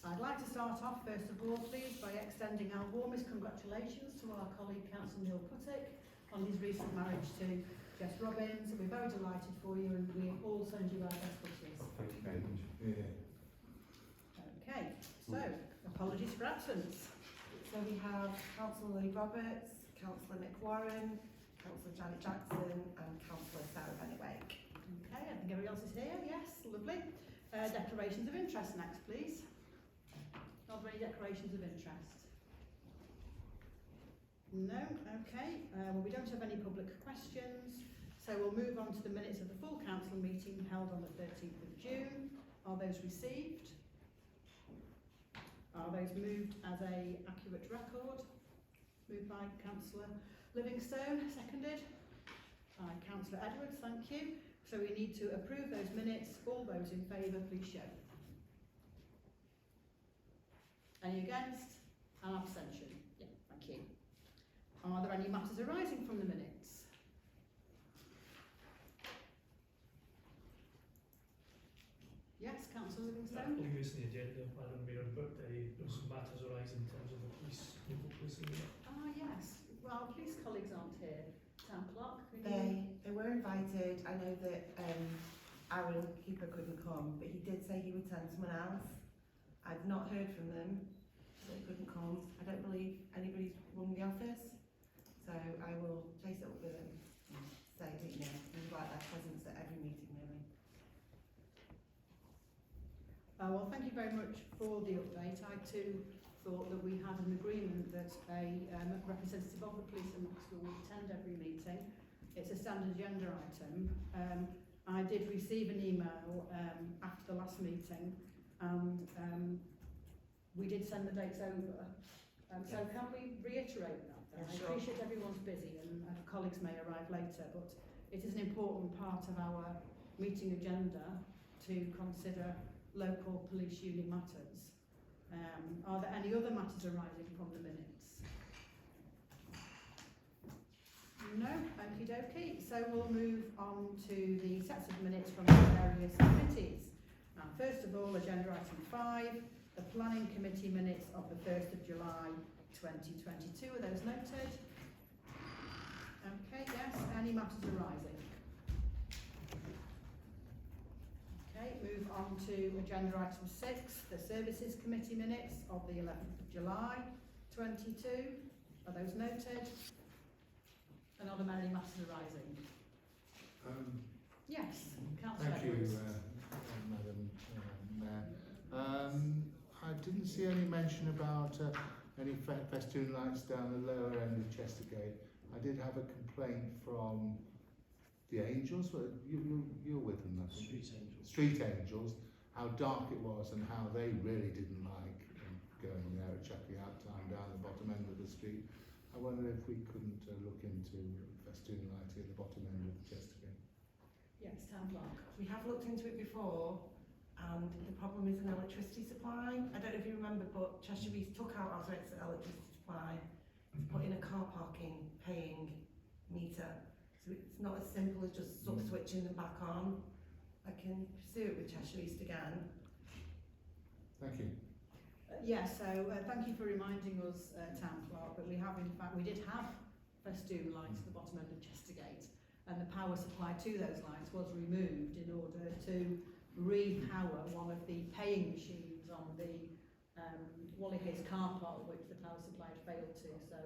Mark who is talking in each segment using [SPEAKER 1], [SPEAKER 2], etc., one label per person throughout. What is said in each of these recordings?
[SPEAKER 1] I'd like to start off, first of all, please, by extending our warmest congratulations to our colleague, Councillor Neil Puttick, on his recent marriage to Jess Robbins. We're very delighted for you, and we all send you our best wishes.
[SPEAKER 2] Thank you very much.
[SPEAKER 3] Yeah.
[SPEAKER 1] Okay, so, apologies for absence.
[SPEAKER 4] So we have Councillor Lee Roberts, Councillor Nick Warren, Councillor Janet Jackson and Councillor Sarah Bennet-Wake.
[SPEAKER 1] Okay, I think everybody else is here, yes, lovely. Declarations of interest next, please. Are there any declarations of interest? No, okay. Well, we don't have any public questions, so we'll move on to the minutes of the full council meeting held on the 13th of June. Are those received? Are those moved as a accurate record? Moved by Councillor Livingstone, seconded by Councillor Edwards, thank you. So we need to approve those minutes. All those in favour, please show. Any against? An abstention? Yeah, thank you. Are there any matters arising from the minutes? Yes, Councillor
[SPEAKER 5] I
[SPEAKER 1] Livingstone?
[SPEAKER 5] believe it's in the agenda, Madam Mayor, but there was some matters arising in terms of the police, local policing.
[SPEAKER 1] Ah, yes. Well, our police colleagues aren't here. Town clerk, could you?
[SPEAKER 4] They were invited. I know that Aaron Keeper couldn't come, but he did say he would send someone else. I've not heard from them, so they couldn't come. I don't believe anybody's rung the office, so I will chase it up with them and say that, you know, we invite their presence at every meeting, really.
[SPEAKER 1] Well, thank you very much for the update. I too thought that we had an agreement that a representative of the police in Maxwell would attend every meeting. It's a standard agenda item. I did receive an email after the last meeting, and we did send the dates over. So can we reiterate that?
[SPEAKER 4] Yeah,
[SPEAKER 1] I
[SPEAKER 4] sure.
[SPEAKER 1] appreciate everyone's busy and colleagues may arrive later, but it is an important part of our meeting agenda to consider local police union matters. Are there any other matters arising from the minutes? No, okie dokie. So we'll move on to the sets of minutes from the various committees. First of all, agenda item 5, the planning committee minutes of the 1st of July 2022. Are those noted? Okay, yes. Any matters arising? Okay, move on to agenda item 6, the services committee minutes of the 11th of July 22. Are those noted? And are there any matters arising? Yes, Councillor
[SPEAKER 3] Thank you,
[SPEAKER 1] Edwards.
[SPEAKER 3] Madam Mayor. I didn't see any mention about any festoon lights down the lower end of Chestergate. I did have a complaint from the Angels. Well, you're with them, I think.
[SPEAKER 5] Street Angels.
[SPEAKER 3] Street Angels, how dark it was and how they really didn't like going there at Chuckley Out Time down the bottom end of the street. I wonder if we couldn't look into festoon lighting at the bottom end of Chestergate.
[SPEAKER 1] Yes, Town Clerk.
[SPEAKER 4] We have looked into it before, and the problem is an electricity supply. I don't know if you remember, but Cheshire East took out our electricity supply to put in a car parking paying meter. So it's not as simple as just sort of switching them back on. I can pursue it with Cheshire East again.
[SPEAKER 3] Thank you.
[SPEAKER 1] Yes, so thank you for reminding us, Town Clerk, that we have, in fact, we did have festoon lights at the bottom end of Chestergate, and the power supply to those lights was removed in order to repower one of the paying machines on the Wally Hayes car park, which the power supply had failed to. So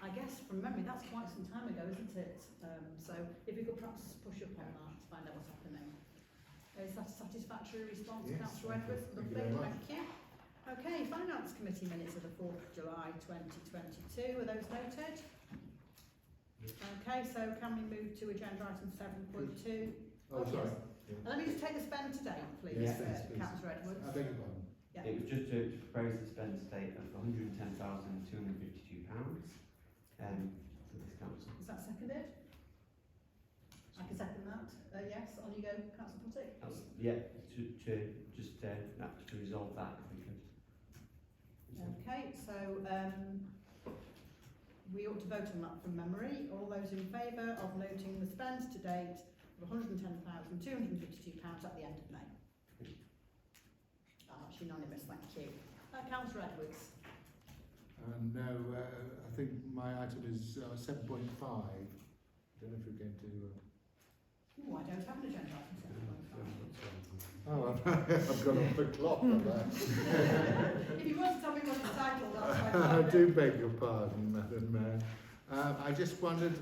[SPEAKER 1] I guess from memory, that's quite some time ago, isn't it? So if you could perhaps push up on that to find out what's happening. Is that a satisfactory response,
[SPEAKER 3] Yes,
[SPEAKER 1] Councillor
[SPEAKER 3] thank you.
[SPEAKER 1] Edwards?
[SPEAKER 3] Thank you
[SPEAKER 1] Lovely,
[SPEAKER 3] very much.
[SPEAKER 1] thank you. Okay, Finance Committee minutes of the 4th of July 2022. Are those noted? Okay, so can we move to agenda item 7.2?
[SPEAKER 3] Oh, sorry. Yeah.
[SPEAKER 1] Let me just take the spend to date, please,
[SPEAKER 3] Yes, please.
[SPEAKER 1] Councillor Edwards.
[SPEAKER 3] I beg your pardon.
[SPEAKER 1] Yeah.
[SPEAKER 2] It was just to propose the spend state of £110,252 for this council.
[SPEAKER 1] Is that seconded? I can second that. Yes, on you go, Councillor Puttick.
[SPEAKER 2] Yeah, to resolve that if we could.
[SPEAKER 1] Okay, so we ought to vote on that from memory. All those in favour of noting the spend to date of £110,252 at the end of May? That's unanimous, thank you. Councillor Edwards.
[SPEAKER 3] No, I think my item is 7.5. I don't know if you're going to...
[SPEAKER 1] Oh, I don't have an agenda item 7.5.
[SPEAKER 3] Oh, I've gone off the clock on that.
[SPEAKER 1] If you want to tell me what it's titled, that's
[SPEAKER 3] I
[SPEAKER 1] fine.
[SPEAKER 3] do beg your pardon, Madam Mayor. I just wondered,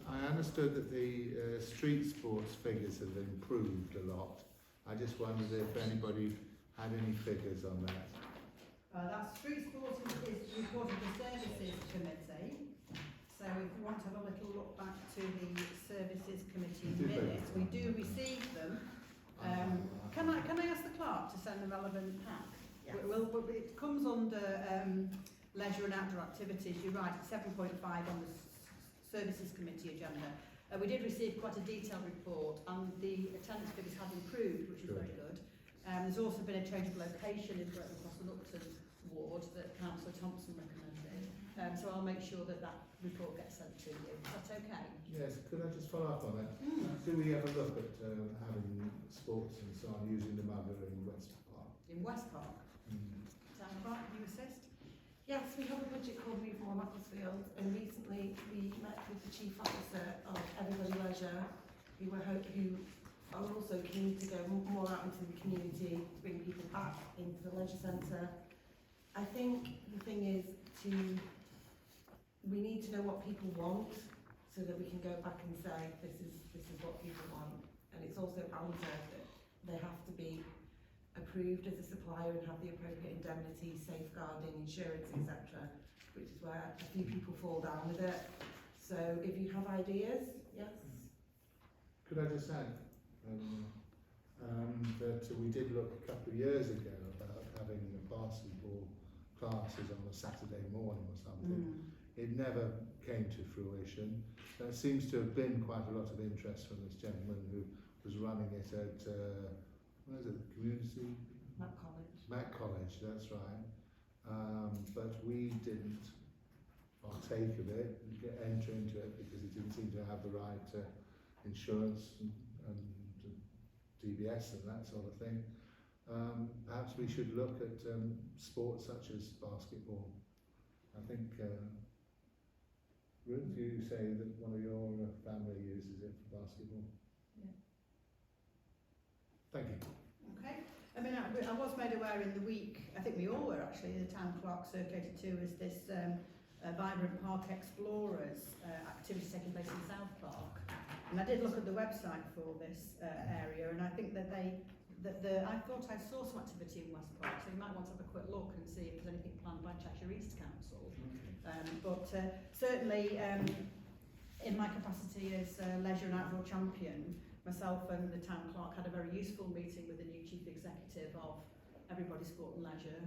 [SPEAKER 3] I understood that the street sports figures have improved a lot. I just wondered if anybody had any figures on that.
[SPEAKER 1] That street sports is reported to the Services Committee. So if you want to have a little look back to the Services Committee
[SPEAKER 3] You do beg
[SPEAKER 1] minutes, we do receive them. Can I ask the clerk to send the relevant pack?
[SPEAKER 4] Yes.
[SPEAKER 1] It comes under leisure and outdoor activities. You're right, it's 7.5 on the Services Committee agenda. We did receive quite a detailed report, and the attendance figures have improved, which is very good. There's also been a change of location in Greater Cross and Upton ward that Councillor Thompson recommended. So I'll make sure that that report gets sent to you. Is that okay?
[SPEAKER 3] Yes, could I just follow up on that? Do we ever look at having sports and so on using the mother in West Park?
[SPEAKER 1] In West Park. Town Clerk, can you assist?
[SPEAKER 4] Yes, we have a budget called Move More Macclesfield, and recently we met with the Chief Officer of Everybody Leisure, who are also keen to go more out into the community, to bring people back into the leisure centre. I think the thing is we need to know what people want, so that we can go back and say this is what people want, and it's also answered that they have to be approved as a supplier and have the appropriate indemnity, safeguarding, insurance, etc., which is where a few people fall down with it. So if you have ideas, yes.
[SPEAKER 3] Could I just add that we did look a couple of years ago about having the basketball classes on a Saturday morning or something. It never came to fruition. There seems to have been quite a lot of interest from this gentleman who was running it at, what is it, the community? Mac College, that's right. But we didn't partake of it, enter into it, because it didn't seem to have the right insurance and DBS and that sort of thing. Perhaps we should look at sports such as basketball. I think, Ruth, you say that one of your family uses it for basketball.
[SPEAKER 1] Yeah.
[SPEAKER 3] Thank you.
[SPEAKER 1] Okay. I mean, I was made aware in the week, I think we all were actually, the town clerk circulated to us this Vibrant Park Explorers activity taking place in South Park. And I did look at the website for this area, and I think that I thought I saw some activity in West Park, so you might want to have a quick look and see if there's anything planned by Cheshire East Council. But certainly, in my capacity as leisure and outdoor champion, myself and the town clerk had a very useful meeting with the new chief executive of Everybody Sport and Leisure,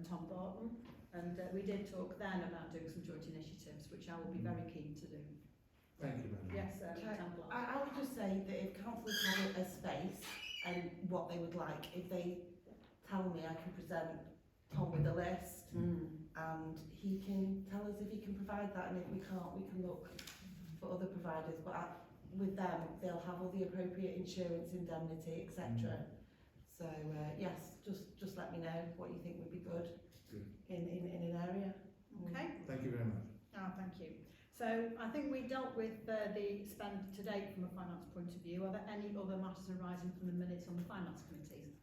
[SPEAKER 1] Tom Barton, and we did talk then about doing some joint initiatives, which I will be very keen to do.
[SPEAKER 3] Thank you, Madam.
[SPEAKER 1] Yes, town clerk.
[SPEAKER 4] I would just say that if councils have a space and what they would like, if they tell me, I can present Tom with a list, and he can tell us if he can provide that, and if we can't, we can look for other providers. But with them, they'll have all the appropriate insurance, indemnity, etc. So yes, just let me know what you think would be good in an area.
[SPEAKER 1] Okay.
[SPEAKER 3] Thank you very much.
[SPEAKER 1] Oh, thank you. So I think we dealt with the spend to date from a finance point of view. Are there any other matters arising from the minutes on the finance committee?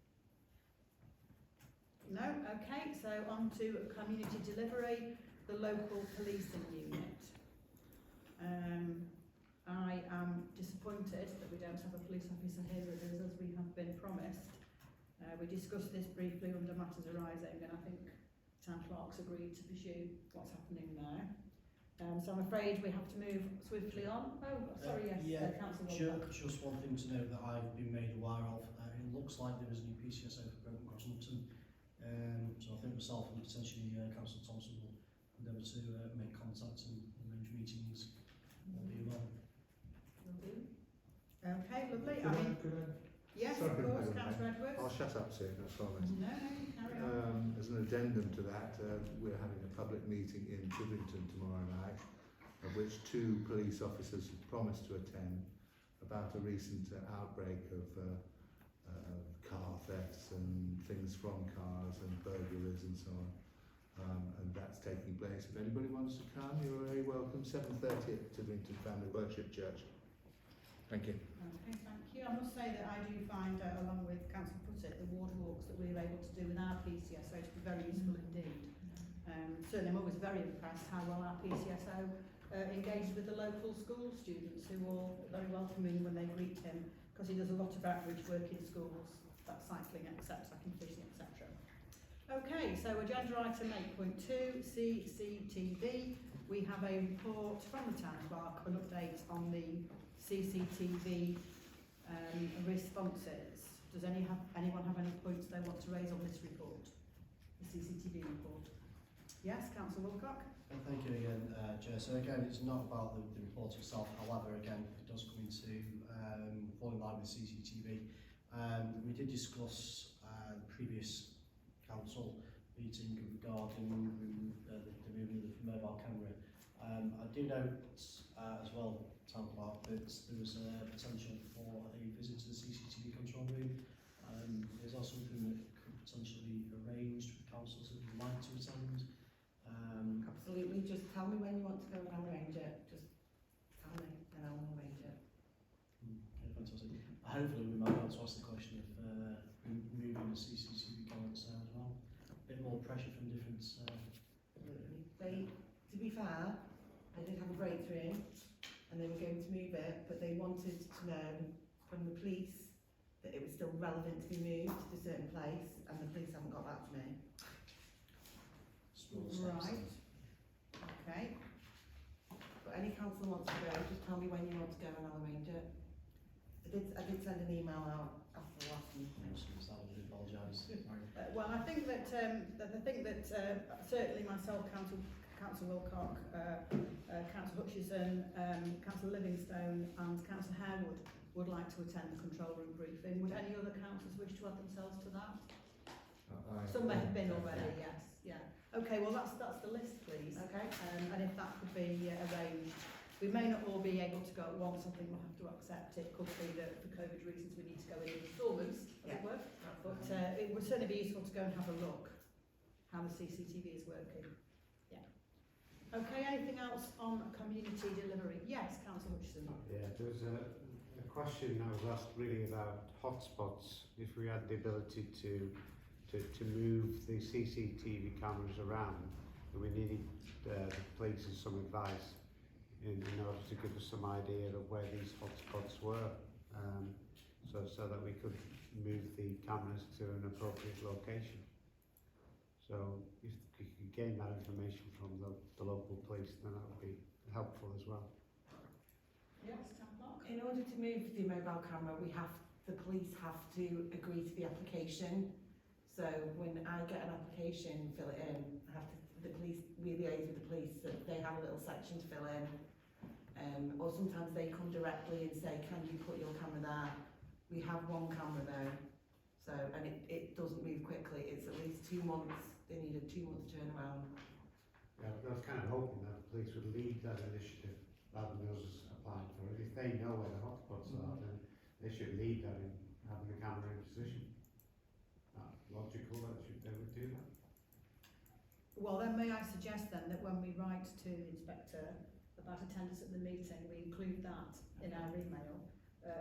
[SPEAKER 1] No? Okay, so on to community delivery, the local policing unit. I am disappointed that we don't have a police officer here with us as we have been promised. We discussed this briefly under matters arising, and I think town clerks agreed to pursue what's happening there. So I'm afraid we have to move swiftly on. Oh, sorry, yes, Councillor Walker.
[SPEAKER 6] Just one thing to note that I've been made aware of. It looks like there is a new PCSO for Greater Cross and Upton. So I think myself and potentially Councillor Thompson will endeavour to make contact and arrange meetings. That'll be well.
[SPEAKER 1] Will do. Okay, lovely.
[SPEAKER 3] Could I?
[SPEAKER 1] Yes,
[SPEAKER 3] Sorry,
[SPEAKER 1] of course,
[SPEAKER 3] Madam
[SPEAKER 1] Councillor
[SPEAKER 3] Mayor.
[SPEAKER 1] Edwards.
[SPEAKER 3] I'll shut up soon, I promise.
[SPEAKER 1] No, carry on.
[SPEAKER 3] As an addendum to that, we're having a public meeting in Chivington tomorrow night, of which 2 police officers have promised to attend, about a recent outbreak of car thefts and things from cars and burglaries and so on. And that's taking place. If anybody wants to come, you're very welcome. 7:30 at Tidlington Family Worship Church. Thank you.
[SPEAKER 1] Okay, thank you. I must say that I do find, along with Councillor Puttett, the ward walks that we were able to do with our PCSO to be very useful indeed. Certainly I'm always very impressed how well our PCSO engaged with the local school students, who were very welcoming when they greet him, because he does a lot of outreach work in schools, that's cycling, etc., fishing, etc. Okay, so agenda item 8.2, CCTV. We have a report from the Town Clerk, an update on the CCTV responses. Does anyone have any points they want to raise on this report? The CCTV report. Yes, Councillor Wilcock?
[SPEAKER 6] Thank you again, Chair. So again, it's not about the report itself. However, again, it does come into fall in line with CCTV. We did discuss the previous council meeting regarding the movement of the mobile camera. I do note as well, Town Clerk, that there was a potential for a visit to the CCTV control room. Is that something that could potentially be arranged with councils that would like to attend?
[SPEAKER 4] Absolutely, just tell me when you want to go and I'll arrange it. Just tell me and I'll arrange it.
[SPEAKER 6] Okay, fantastic. Hopefully we might be able to ask the question of moving the CCTV cameras there as well. A bit more pressure from different...
[SPEAKER 4] Absolutely. To be fair, they did have a breakthrough and they were going to move it, but they wanted to know from the police that it was still relevant to be moved to a certain place, and the police haven't got back to me.
[SPEAKER 6] small steps.
[SPEAKER 1] Right. Okay.
[SPEAKER 4] But any council wants to go, just tell me when you want to go and I'll arrange it. I did send an email out after the last meeting.
[SPEAKER 6] So I would apologise.
[SPEAKER 1] Well, I think that certainly myself, Councillor Wilcock, Councillor Hutchison, Councillor Livingstone and Councillor Harewood would like to attend the control room briefing. Would any other councillors wish to add themselves to that? Some may have been already, yes. Yeah. Okay, well that's the list, please.
[SPEAKER 4] Okay.
[SPEAKER 1] And if that could be arranged. We may not all be able to go at once. I think we'll have to accept it. Could be that for COVID reasons we need to go in installments, as it were. But it would certainly be useful to go and have a look how the CCTV is working. Yeah. Okay, anything else on community delivery? Yes, Councillor Hutchison.
[SPEAKER 7] Yeah, there was a question I was asked really about hotspots. If we had the ability to move the CCTV cameras around, and we needed the police and some advice in order to give us some idea of where these hotspots were, so that we could move the cameras to an appropriate location. So if we could gain that information from the local police, then that would be helpful as well.
[SPEAKER 1] Yes, Town Clerk.
[SPEAKER 4] In order to move the mobile camera, the police have to agree to the application. So when I get an application, fill it in, we liaise with the police, so they have a little section to fill in. Or sometimes they come directly and say, can you put your camera there? We have one camera though, and it doesn't move quickly. It's at least 2 months. They need a 2-month turnaround.
[SPEAKER 7] Yeah, I was kind of hoping that the police would lead that initiative rather than us applying for it. If they know where the hotspots are, then they should lead that in having the camera in position. That's logical that they would do that.
[SPEAKER 1] Well, then may I suggest then that when we write to the inspector about attendance at the meeting, we include that in our email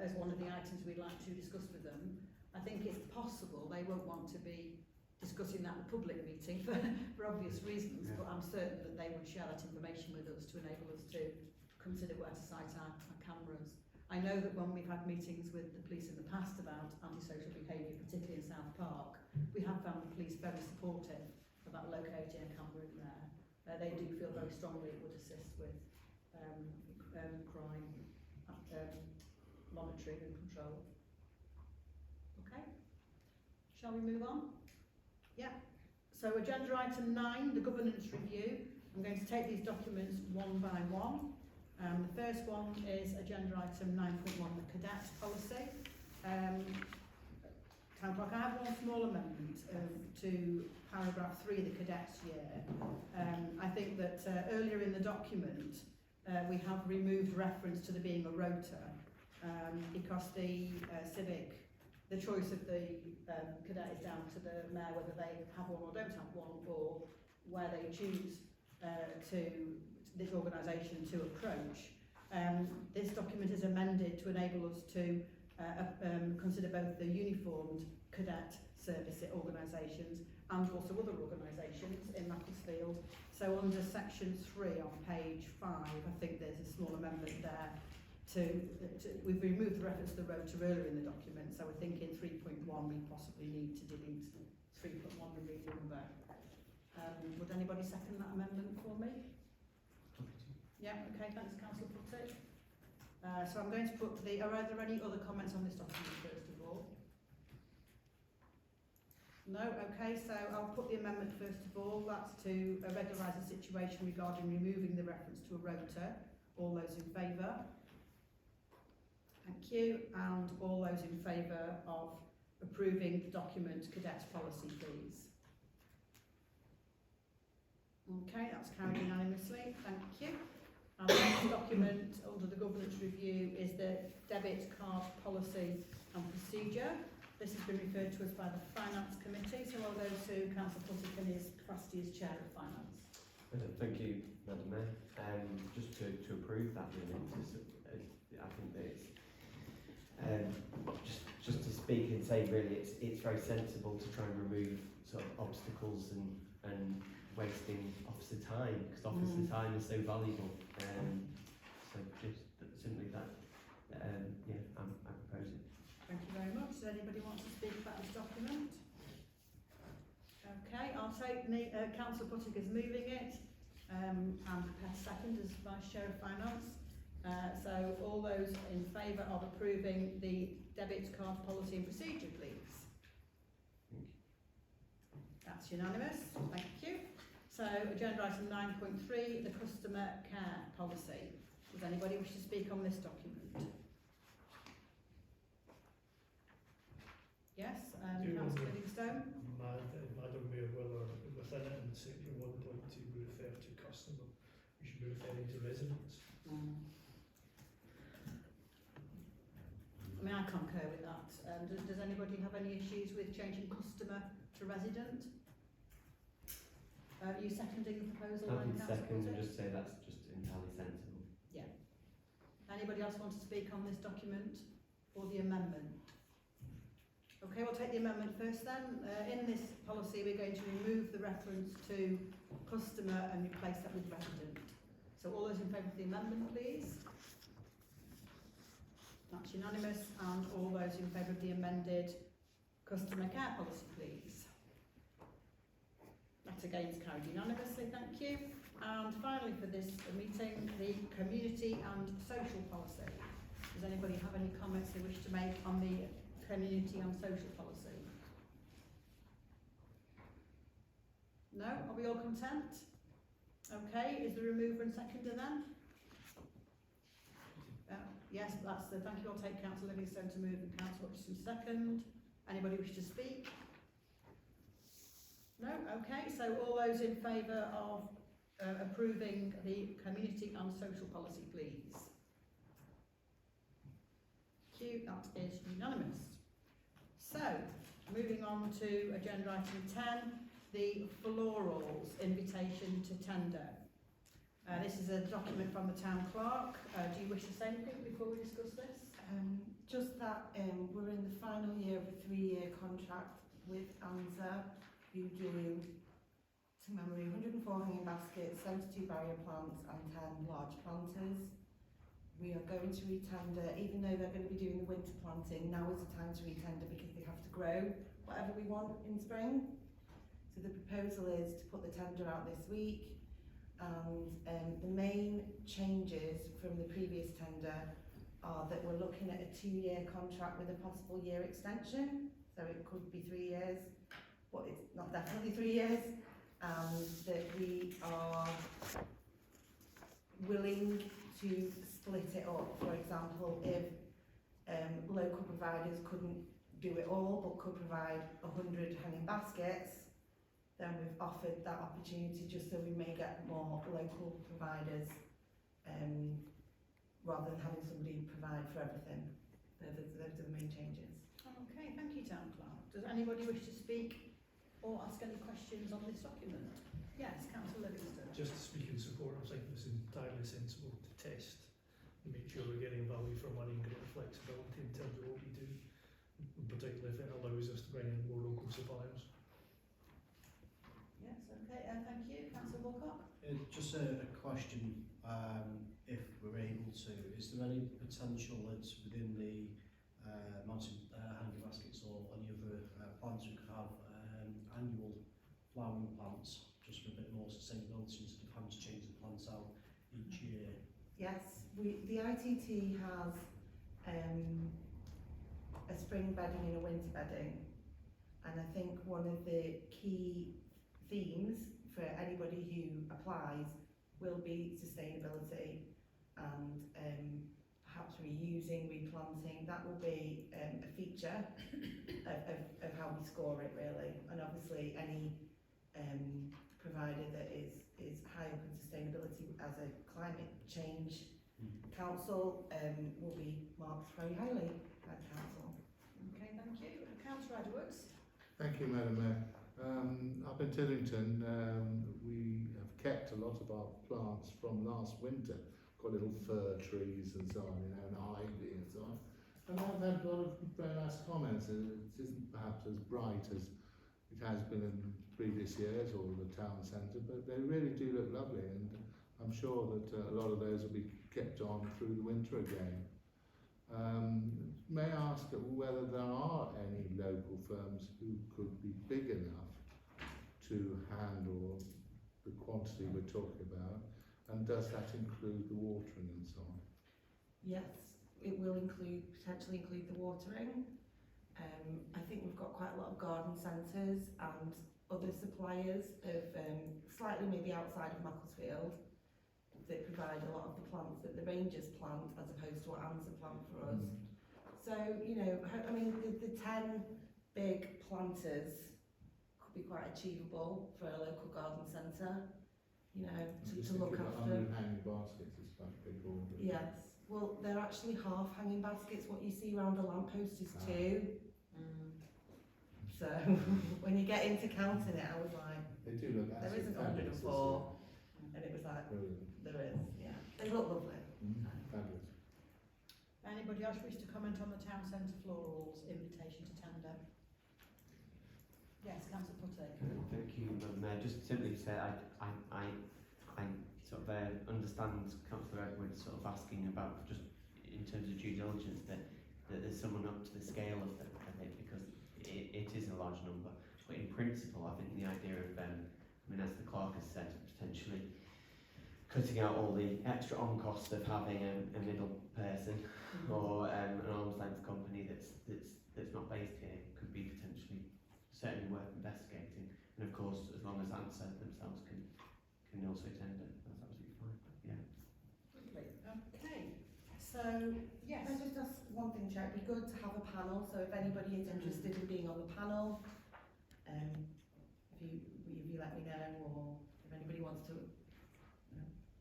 [SPEAKER 1] as one of the items we'd like to discuss with them. I think it's possible they won't want to be discussing that in a public meeting for obvious reasons, but I'm certain that they would share that information with us to enable us to consider where to site our cameras. I know that when we've had meetings with the police in the past about antisocial behaviour, particularly in South Park, we have found the police very supportive about locating a camera in there. They do feel very strongly it would assist with crime monitoring and control. Okay, shall we move on? Yeah, so agenda item 9, the governance review. I'm going to take these documents one by one. The first one is agenda item 9.1, the cadet policy. Town Clerk, I have one small amendment to paragraph 3, the cadets year. I think that earlier in the document we have removed reference to there being a rota because the civic the choice of the cadet is down to the mayor whether they have one or don't have one, or where they choose to this organisation to approach. This document is amended to enable us to consider both the uniformed cadet service organisations and also other organisations in Macclesfield. So under section 3 on page 5, I think there's a small amendment there we've removed the reference to the rota earlier in the document, so I think in 3.1 we possibly need to delete 3.1 and renumber. Would anybody second that amendment for me? Yeah, okay, thanks Councillor Putty. So I'm going to put are there any other comments on this document first of all? No, okay, so I'll put the amendment first of all. That's to regularise the situation regarding removing the reference to a rota. All those in favour? Thank you. And all those in favour of approving the document cadets policy, please? Okay, that's carried unanimously. Thank you. And the next document under the governance review is the debit card policy and procedure. This has been referred to us by the Finance Committee, so I'll go to Councillor Puttick in his capacity as Chair of Finance.
[SPEAKER 2] Thank you, Madam Mayor. Just to approve that, really, I think that it's just to speak and say, really, it's very sensible to try and remove sort of obstacles and wasting officer time, because officer time is so valuable. So just simply that, yeah, I propose it.
[SPEAKER 1] Thank you very much. Does anybody want to speak about this document? Okay, I'll take Councillor Puttick as moving it, and Pipette second as Vice Chair of Finance. So all those in favour of approving the debit card policy and procedure, please? That's unanimous. Thank you. So agenda item 9.3, the customer care policy. Does anybody wish to speak on this document? Yes, Councillor Livingstone.
[SPEAKER 5] Madam Mayor, whether within it in section 1.2 we refer to customer, we should be referring to residents.
[SPEAKER 1] I mean, I concur with that. Does anybody have any issues with changing customer to resident? Are you seconding the proposal?
[SPEAKER 2] I would
[SPEAKER 1] Councillor
[SPEAKER 2] second and
[SPEAKER 1] Puttick?
[SPEAKER 2] just say that's just entirely sensible.
[SPEAKER 1] Anybody else want to speak on this document or the amendment? Okay, we'll take the amendment first then. In this policy we're going to remove the reference to customer and replace that with resident. So all those in favour of the amendment, please? That's unanimous. And all those in favour of the amended customer care policy, please? That again is carried unanimously, thank you. And finally for this meeting, the community and social policy. Does anybody have any comments they wish to make on the community and social policy? No? Are we all content? Okay, is there a mover and seconder then? Yes, that's the, thank you. I'll take Councillor Livingstone to move and Councillor Hutchison second. Anybody wish to speak? No? Okay, so all those in favour of approving the community and social policy, please? Thank you, that is unanimous. So, moving on to agenda item 10, the Florals invitation to tender. This is a document from the Town Clerk. Do you wish to say anything before we discuss this?
[SPEAKER 4] Just that we're in the final year of a 3-year contract with ANZA, who do, to memory, 104 hanging baskets, 72 barrier plants and 10 large planters. We are going to re-tender, even though they're going to be doing the winter planting, now is the time to re-tender because they have to grow whatever we want in spring. So the proposal is to put the tender out this week, and the main changes from the previous tender are that we're looking at a 2-year contract with a possible year extension, so it could be 3 years, but it's not definitely 3 years, and that we are willing to split it up. For example, if local providers couldn't do it all but could provide 100 hanging baskets, then we've offered that opportunity just so we may get more local providers rather than having somebody provide for everything. Those are the main changes.
[SPEAKER 1] Okay, thank you, Town Clerk. Does anybody wish to speak or ask any questions on this document? Yes, Councillor Livingston.
[SPEAKER 5] Just to speak in support, I think it's entirely sensible to test and make sure we're getting value for money and greater flexibility in terms of what we do, and particularly if it allows us to bring in more local suppliers.
[SPEAKER 1] Yes, okay, thank you. Councillor Wilcock?
[SPEAKER 6] Just a question, if we're able to, is there any potential that within the mountain hanging baskets or any other plants we could have annual flowering plants, just for a bit more sustainability instead of having to change the plants out each year?
[SPEAKER 4] Yes, the ITT has a spring bedding and a winter bedding, and I think one of the key themes for anybody who applies will be sustainability and perhaps reusing, replanting. That will be a feature of how we score it really, and obviously any provider that is high up in sustainability as a climate change council will be marked very highly at council.
[SPEAKER 1] Okay, thank you. Councillor Edwards?
[SPEAKER 3] Thank you, Madam Mayor. Up in Tillington, we have kept a lot of our plants from last winter. Got little fir trees and so on, you know, and ivy and so on. And I've had a lot of very nice comments. It isn't perhaps as bright as it has been in previous years or the town centre, but they really do look lovely, and I'm sure that a lot of those will be kept on through the winter again. May I ask whether there are any local firms who could be big enough to handle the quantity we're talking about, and does that include the watering and so on?
[SPEAKER 4] Yes, it will potentially include the watering. I think we've got quite a lot of garden centres and other suppliers of slightly maybe outside of Macclesfield that provide a lot of the plants that the Rangers plant as opposed to what ANZA plant for us. So, you know, I mean, the 10 big planters could be quite achievable for a local garden centre, you know, to look after.
[SPEAKER 3] 100 hanging baskets is quite a big order.
[SPEAKER 4] Yes, well, they're actually half hanging baskets. What you see around the lamppost is 2. So when you get into counting it, I was like,
[SPEAKER 3] They do look
[SPEAKER 4] there
[SPEAKER 3] absolutely
[SPEAKER 4] isn't
[SPEAKER 3] fabulous.
[SPEAKER 4] 104, and it was like,
[SPEAKER 3] Brilliant.
[SPEAKER 4] there is, yeah. They look lovely.
[SPEAKER 3] Fabulous.
[SPEAKER 1] Anybody else wish to comment on the town centre florals invitation to tender? Yes, Councillor Putty.
[SPEAKER 2] Thank you, Madam Mayor. Just simply to say, I sort of understand Councillor Edwards sort of asking about, just in terms of due diligence, that there's someone up to the scale of it, because it is a large number. But in principle, I think the idea of, I mean, as the clerk has said, potentially cutting out all the extra on cost of having a middle person or an arm's length company that's not based here could be potentially certainly worth investigating. And of course, as long as ANZA themselves can also tender, that's absolutely fine. Yeah.
[SPEAKER 1] Lovely. Okay. So, yes.
[SPEAKER 4] Can I just ask one thing, Chair? It'd be good to have a panel, so if anybody is interested in being on the panel, if you let me know, or if anybody wants to.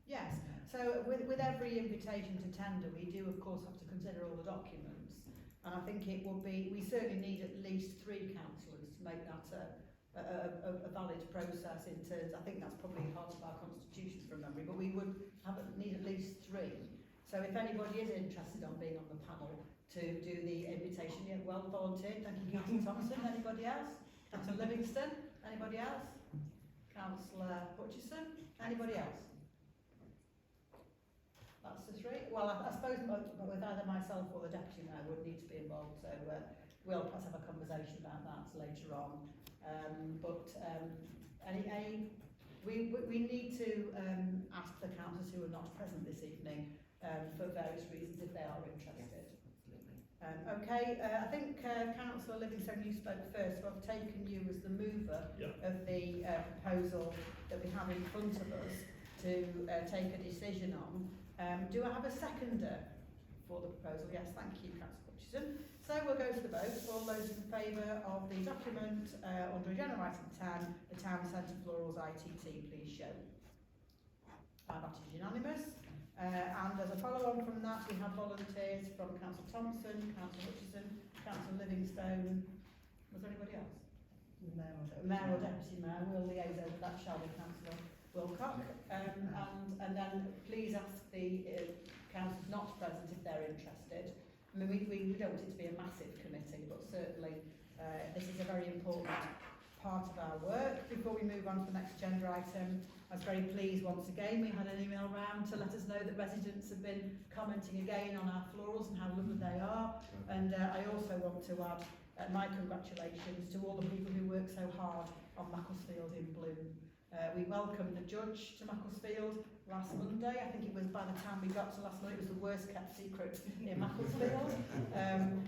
[SPEAKER 1] Yes, so with every invitation to tender, we do of course have to consider all the documents, and I think it would be, we certainly need at least 3 councillors to make that a valid process in terms, I think that's probably part of our constitution from memory, but we would need at least 3. So if anybody is interested on being on the panel to do the invitation, yeah, well volunteered. Thank you, Councillor Thompson. Anybody else? Councillor Livingston? Anybody else? Councillor Hutchison? Anybody else? That's the 3. Well, I suppose with either myself or the Deputy Mayor would need to be involved, so we'll perhaps have a conversation about that later on. We need to ask the councillors who are not present this evening for various reasons if they are interested. Okay, I think Councillor Livingston, you spoke first, so I've taken you as the mover of the proposal that we have in front of us to take a decision on. Do I have a seconder for the proposal? Yes, thank you, Councillor Hutchison. So we'll go to the vote. All those in favour of the document under agenda item 10, the Town Centre Florals ITT, please show. That is unanimous. And as a follow-on from that, we have volunteers from Councillor Thompson, Councillor Hutchison, Councillor Livingstone. Was there anybody else? Mayor or Deputy Mayor. We'll liaise over that, shall we, Councillor Wilcock? And then please ask the councillors not present if they're interested. I mean, we don't want it to be a massive committee, but certainly this is a very important part of our work. Before we move on to the next agenda item, I was very pleased once again we had an email round to let us know that residents have been commenting again on our florals and how lovely they are. And I also want to add my congratulations to all the people who work so hard on Macclesfield in Bloom. We welcomed the judge to Macclesfield last Monday. I think it was by the time we got to last Monday, it was the worst kept secret in Macclesfield.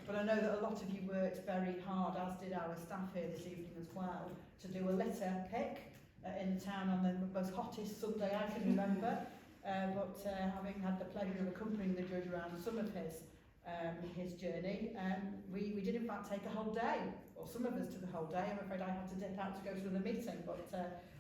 [SPEAKER 1] But I know that a lot of you worked very hard, as did our staff here this evening as well, to do a litter pick in the town on the most hottest Sunday I can remember. But having had the pleasure of accompanying the judge around some of his journey, we did in fact take a whole day, or some of us took a whole day. I'm afraid I had to dip out to go to another meeting, but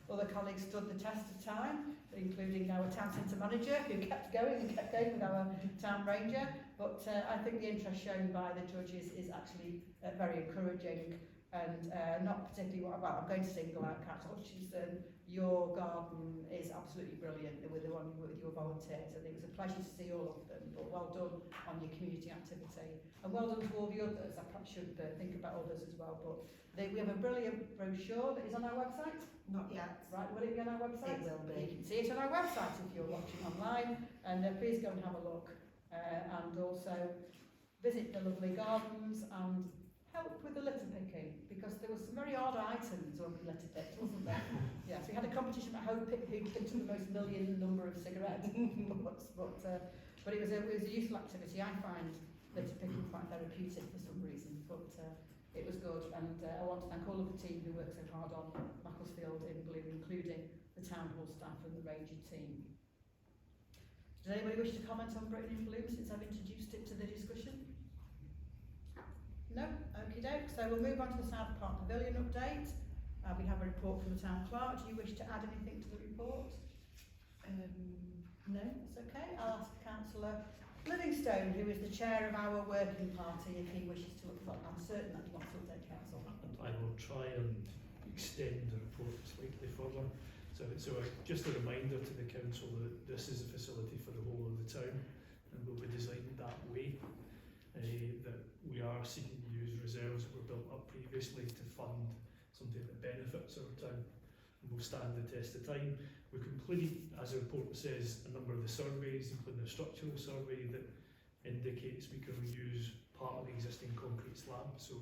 [SPEAKER 1] other colleagues stood the test of time, including our town centre manager, who kept going with our town ranger. But I think the interest shown by the judges is actually very encouraging, and not particularly well, I'm going to single out Councillor Hutchison. Your garden is absolutely brilliant with your volunteers, and it was a pleasure to see all of them. But well done on your community activity, and well done to all the others. I perhaps should think about others as well, but we have a brilliant brochure that is on our website.
[SPEAKER 4] Not yet.
[SPEAKER 1] Right, will it be on our website?
[SPEAKER 4] It will be.
[SPEAKER 1] You can see it on our website if you're watching online, and please go and have a look, and also visit the lovely gardens and help with the litter picking, because there were some very odd items when we litter picked, wasn't there? Yes, we had a competition about who picked the most million number of cigarettes, but it was a useful activity. I find litter picking quite therapeutic for some reason, but it was good, and I want to thank all of the team who worked so hard on Macclesfield in Bloom, including the town hall staff and the ranger team. Does anybody wish to comment on Britain in Bloom since I've introduced it to the discussion? No? Okie doke. So we'll move on to the South Park Pavilion update. We have a report from the town clerk. Do you wish to add anything to the report? No, it's okay. I'll ask Councillor Livingstone, who is the chair of our working party, if he wishes to update. I'm certain that he wants to update council.
[SPEAKER 5] I will try and extend the report slightly further. So just a reminder to the council that this is a facility for the whole of the town, and will be designed that way. That we are seeking to use reserves that were built up previously to fund something that benefits our town and will stand the test of time. We completed, as the report says, a number of the surveys, including a structural survey that indicates we can reuse part of the existing concrete slab, so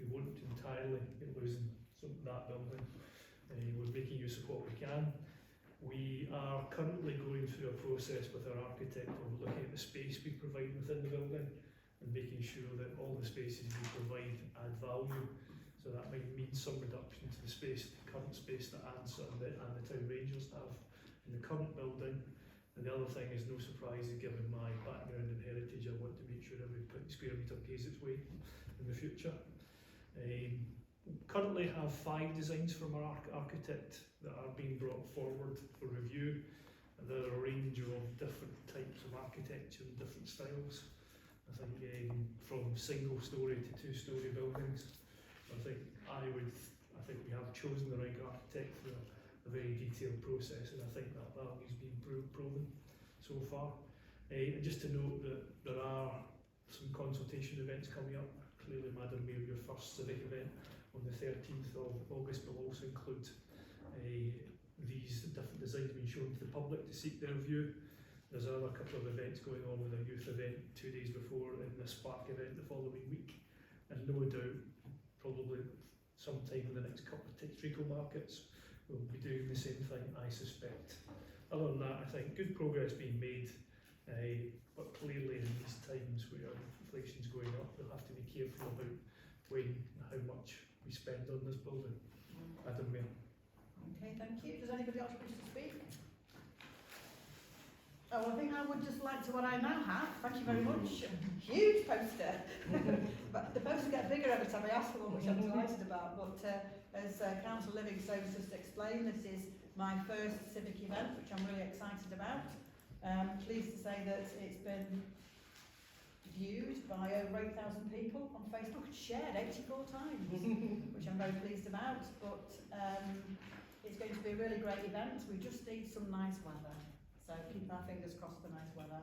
[SPEAKER 5] we won't entirely be losing that building. We're making use of what we can. We are currently going through a process with our architect of looking at the space we provide within the building and making sure that all the spaces we provide add value. So that might mean some reduction to the space, the current space that ANSA and the town rangers have in the current building. And the other thing is, no surprise, given my background and heritage, I want to make sure every square metre pays its weight in the future. Currently have 5 designs from our architect that are being brought forward for review. And there are a range of different types of architecture and different styles. I think from single story to 2-story buildings. I think we have chosen the right architect through a very detailed process, and I think that value's been proven so far. And just to note that there are some consultation events coming up. Clearly, Madam Mayor, your first civic event on the 13th of August will also include these different designs being shown to the public to seek their view. There's another couple of events going on with a youth event 2 days before, and the Spark event the following week. And no doubt, probably sometime in the next couple of treacle markets, we'll be doing the same thing, I suspect. Other than that, I think good progress being made, but clearly in these times where inflation's going up, we'll have to be careful about when and how much we spend on this building. Madam Mayor.
[SPEAKER 1] Okay, thank you. Does anybody else wish to speak? Oh, well, I think I would just like to what I now have. Thank you very much. Huge poster. But the posters get bigger every time I ask for one, which I'm delighted about. But as Councillor Livingstone just explained, this is my first civic event, which I'm really excited about. Pleased to say that it's been viewed by over 8,000 people on Facebook and shared 84 times, which I'm very pleased about. But it's going to be a really great event. We just need some nice weather, so keep our fingers crossed for nice weather.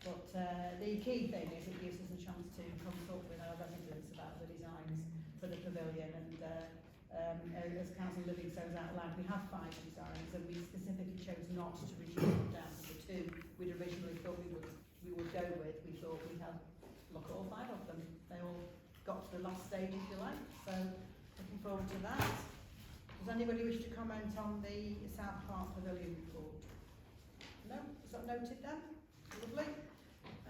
[SPEAKER 1] But the key thing is it gives us a chance to consult with our residents about the designs for the pavilion, and as Council Living says out loud, we have 5 designs and we specifically chose not to reduce them down to the 2 we'd originally thought we would go with. We thought we'd have look at all 5 of them. They all got to the last stage, if you like, so looking forward to that. Does anybody wish to comment on the South Park Pavilion report? No? Is that noted then? Lovely.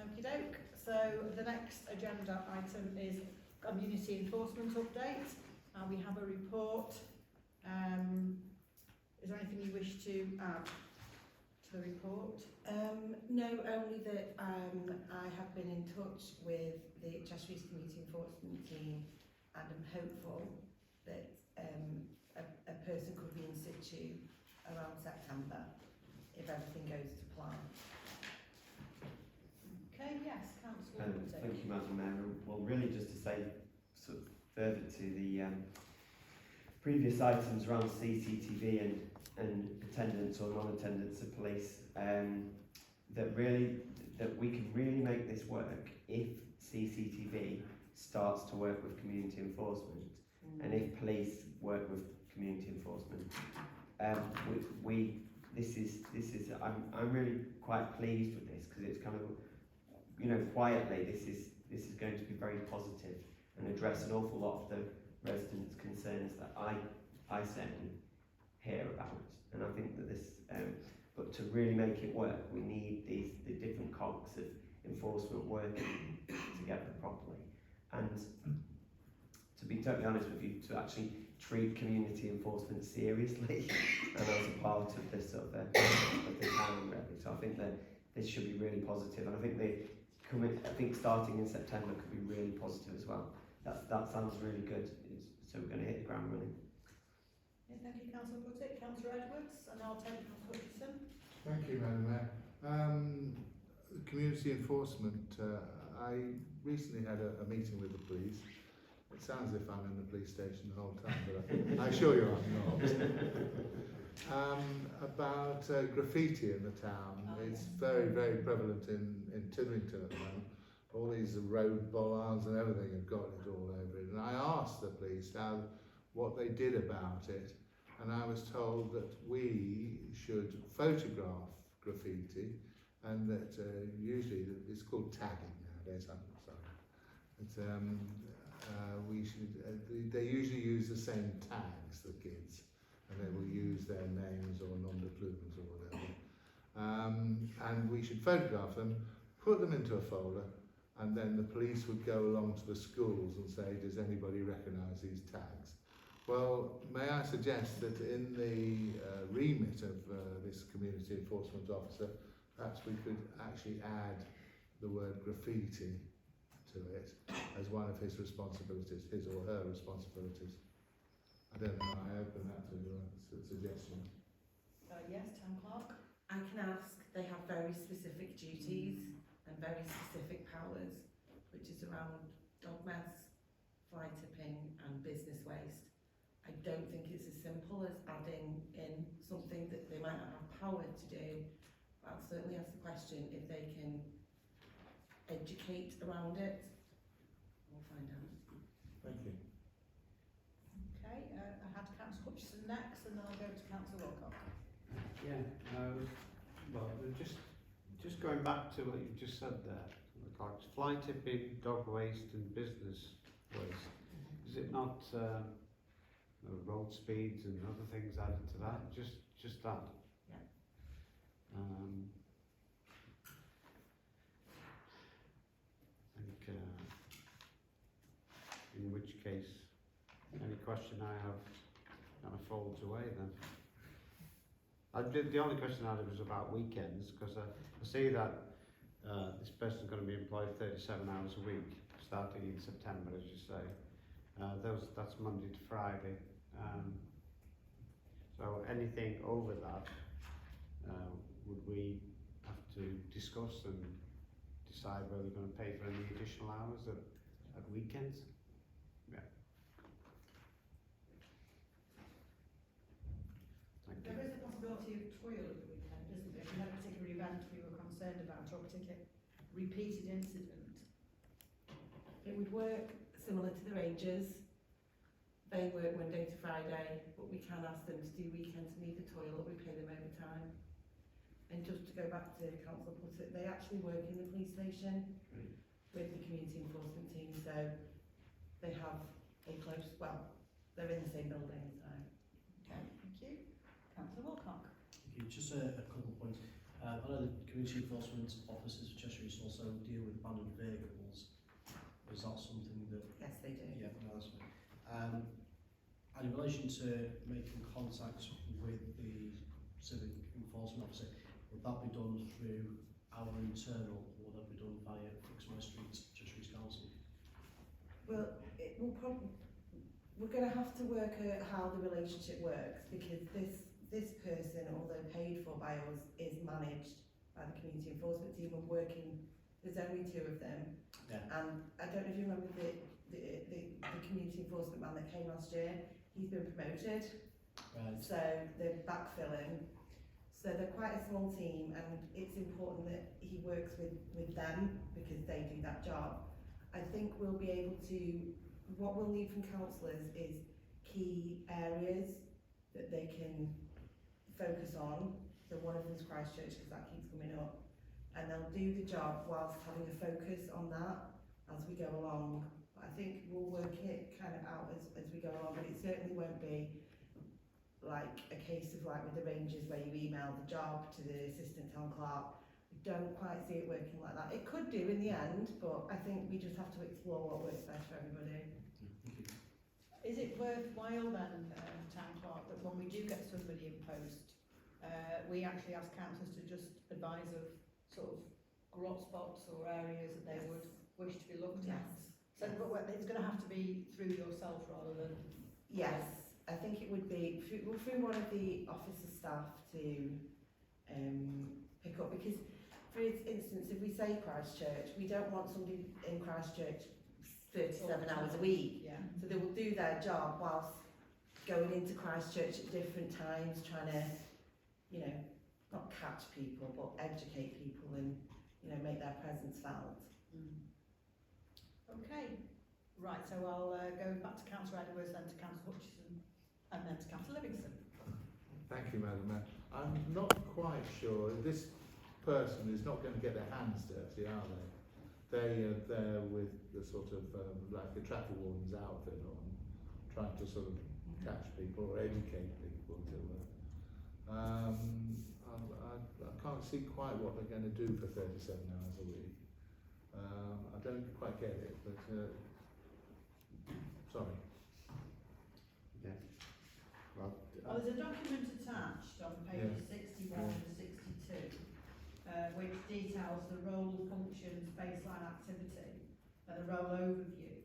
[SPEAKER 1] Okie doke. So the next agenda item is community enforcement update. We have a report. Is there anything you wish to add to the report?
[SPEAKER 4] No, only that I have been in touch with the Cheshire East Community Enforcement team, and I'm hopeful that a person could be in situ around September if everything goes to plan.
[SPEAKER 1] Okay, yes, Councillor Woodard.
[SPEAKER 2] Thank you, Madam Mayor. Well, really just to say, sort of further to the previous items around CCTV and attendance or non-attendance of police, that we can really make this work if CCTV starts to work with community enforcement, and if police work with community enforcement. I'm really quite pleased with this, because it's kind of, you know, quietly this is going to be very positive and address an awful lot of the residents' concerns that I certainly hear about. And I think that this, but to really make it work, we need the different cogs of enforcement working together properly. And to be totally honest with you, to actually treat community enforcement seriously and as a part of the sort of the town, really. So I think that this should be really positive, and I think starting in September could be really positive as well. That sounds really good. So we're going to hit the ground running.
[SPEAKER 1] Yeah, thank you, Councillor Buttick. Councillor Edwards, and I'll take Councillor Hutchison.
[SPEAKER 3] Thank you, Madam Mayor. Community enforcement. I recently had a meeting with the police. It sounds as if I'm in the police station the whole time, but I assure you I'm not. About graffiti in the town. It's very, very prevalent in Tidrington at the moment. All these road bollards and everything have got it all over it. And I asked the police what they did about it, and I was told that we should photograph graffiti, and that usually it's called tagging nowadays. I'm sorry. We should. They usually use the same tags, the kids, and they will use their names or nom de plumes or whatever. And we should photograph them, put them into a folder, and then the police would go along to the schools and say, does anybody recognise these tags? Well, may I suggest that in the remit of this community enforcement officer, perhaps we could actually add the word graffiti to it as one of his responsibilities, his or her responsibilities. I don't know, I open that to a suggestion.
[SPEAKER 1] Yes, Town Clerk.
[SPEAKER 4] I can ask. They have very specific duties and very specific powers, which is around dog mess, fly tipping and business waste. I don't think it's as simple as adding in something that they might not have power to do. But I'll certainly ask the question if they can educate around it. We'll find out.
[SPEAKER 3] Thank you.
[SPEAKER 1] Okay, I had Councillor Hutchison next, and then I'll go to Councillor Wilcock.
[SPEAKER 7] Yeah, well, just going back to what you just said there, fly tipping, dog waste and business waste. Is it not road speeds and other things added to that? Just that?
[SPEAKER 4] Yeah.
[SPEAKER 7] I think, in which case, any question I have kind of folds away then. The only question I had was about weekends, because I see that this person's going to be employed 37 hours a week, starting in September, as you say. That's Monday to Friday. So anything over that, would we have to discuss and decide whether they're going to pay for any additional hours at weekends. Yeah. Thank you.
[SPEAKER 1] There is a possibility of toil at the weekend, isn't there? If we had a particular event we were concerned about, or a particular repeated incident.
[SPEAKER 4] It would work similar to the Rangers. They work Monday to Friday, but we can ask them to do weekends and leave the toilet, we pay them overtime. And just to go back to Council put it, they actually work in the police station with the community enforcement team, so they have a close, well, they're in the same building, so.
[SPEAKER 1] Okay, thank you. Councillor Wilcock.
[SPEAKER 6] Thank you. Just a couple of points. I know the community enforcement officers for Cheshire East also deal with abandoned vehicles. Is that something that?
[SPEAKER 4] Yes, they do.
[SPEAKER 6] Yeah, no, that's fine. And in relation to making contact with the civic enforcement officer, would that be done through our internal, or would that be done via Fixmore Street, Cheshire East Council?
[SPEAKER 4] Well, it will probably, we're going to have to work out how the relationship works, because this person, although paid for by us, is managed by the community enforcement team and working. There's only 2 of them,
[SPEAKER 6] Yeah.
[SPEAKER 4] and I don't know if you remember the community enforcement man that came last year. He's been promoted,
[SPEAKER 6] Right.
[SPEAKER 4] so they're backfilling. So they're quite a small team, and it's important that he works with them because they do that job. I think we'll be able to, what we'll need from councillors is key areas that they can focus on. So one of them's Christchurch, because that keeps coming up. And they'll do the job whilst having a focus on that as we go along. I think we'll work it kind of out as we go along, but it certainly won't be like a case of like with the Rangers where you email the job to the assistant town clerk. We don't quite see it working like that. It could do in the end, but I think we just have to explore what works best for everybody.
[SPEAKER 6] Thank you.
[SPEAKER 1] Is it worthwhile then, Town Clerk, that when we do get somebody in post, we actually ask councillors to just advise of sort of grot spots or areas that they would wish to be looked at? So but it's going to have to be through yourself rather than...
[SPEAKER 4] Yes, I think it would be through one of the officer staff to pick up, because for instance, if we say Christchurch, we don't want somebody in Christchurch 37 hours a week.
[SPEAKER 1] Yeah.
[SPEAKER 4] So they will do their job whilst going into Christchurch at different times, trying to, you know, not catch people, but educate people and, you know, make their presence felt.
[SPEAKER 1] Okay. Right, so I'll go back to Councillor Edwards, then to Councillor Hutchison, and then to Councillor Livingston.
[SPEAKER 3] Thank you, Madam Mayor. I'm not quite sure. This person is not going to get their hands dirty, are they? They are there with the sort of like a traffic warden's outfit on, trying to sort of catch people or educate people. I can't see quite what they're going to do for 37 hours a week. I don't quite get it, but sorry.
[SPEAKER 7] Yeah. Well,
[SPEAKER 1] Well, there's a document attached on pages 61 and 62, which details the role, functions, baseline activity, and the role overview.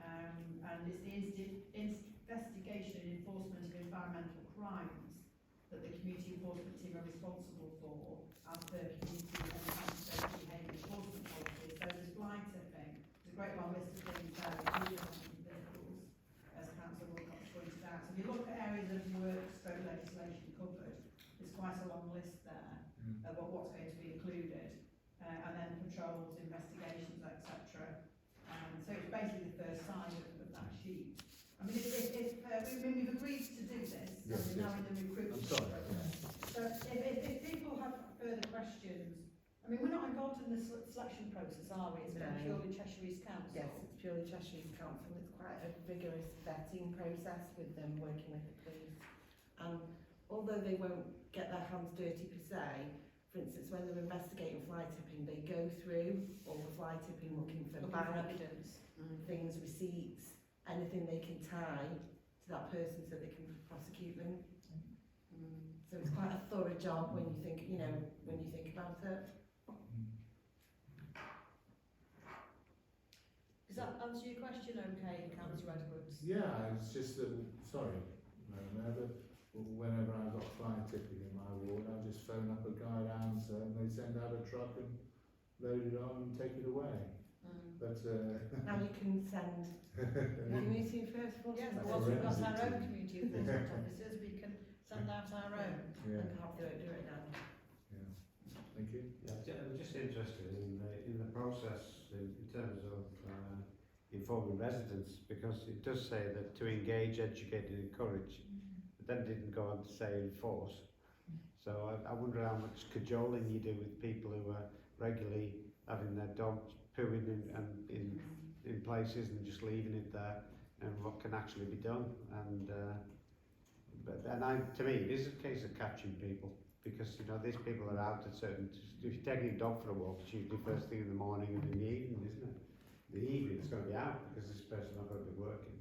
[SPEAKER 1] And it's the investigation and enforcement of environmental crimes that the community enforcement team are responsible for as per community and anti-social behaviour enforcement policy. So there's fly tipping, there's a great long list of things there, including vehicles, as Councillor Wilcox pointed out. So if you look at areas of work, stroke legislation covered, there's quite a long list there of what's going to be included, and then patrols, investigations, etc. So it's basically the first side of that sheet. I mean, we've agreed to do this, and
[SPEAKER 3] Yes,
[SPEAKER 1] we're now in the recruitment
[SPEAKER 3] I'm sorry.
[SPEAKER 1] process. So if people have further questions, I mean, we're not involved in the selection process, are we? It's
[SPEAKER 4] No.
[SPEAKER 1] purely Cheshire East Council.
[SPEAKER 4] Yes, it's purely Cheshire East Council. It's quite a vigorous vetting process with them working with the police. And although they won't get their hands dirty per se, for instance, when they're investigating fly tipping, they go through all the fly tipping looking for
[SPEAKER 1] Looking for
[SPEAKER 4] bank
[SPEAKER 1] evidence.
[SPEAKER 4] things, receipts, anything they can tie to that person so they can prosecute them. So it's quite a thorough job when you think, you know, when you think about it.
[SPEAKER 1] Does that answer your question okay, Councillor Edwards?
[SPEAKER 3] Yeah, it's just that, sorry, Madam Mayor, but whenever I've got fly tipping in my ward, I just phone up a guy down and they they send out a truck and load it on and take it away. But
[SPEAKER 4] Now you can send community enforcement.
[SPEAKER 1] Yes,
[SPEAKER 3] That's
[SPEAKER 1] once we've got
[SPEAKER 3] horrendous,
[SPEAKER 1] our
[SPEAKER 3] isn't
[SPEAKER 1] own
[SPEAKER 3] it?
[SPEAKER 1] community enforcement officers, we can send out our own.
[SPEAKER 3] yeah,
[SPEAKER 4] And can't do it now.
[SPEAKER 3] yeah. Thank you.
[SPEAKER 7] Yeah, I'm just interested in the process in terms of informing residents, because it does say that to engage, educate and encourage, but then it didn't go on to say enforce. So I wonder how much cajoling you do with people who are regularly having their dogs pooing in places and just leaving it there, and what can actually be done. And to me, it is a case of catching people, because you know these people are out at certain. If you're taking a dog for a walk, it's usually first thing in the morning and in the evening, isn't it? The evening it's going to be out because this person's not going to be working.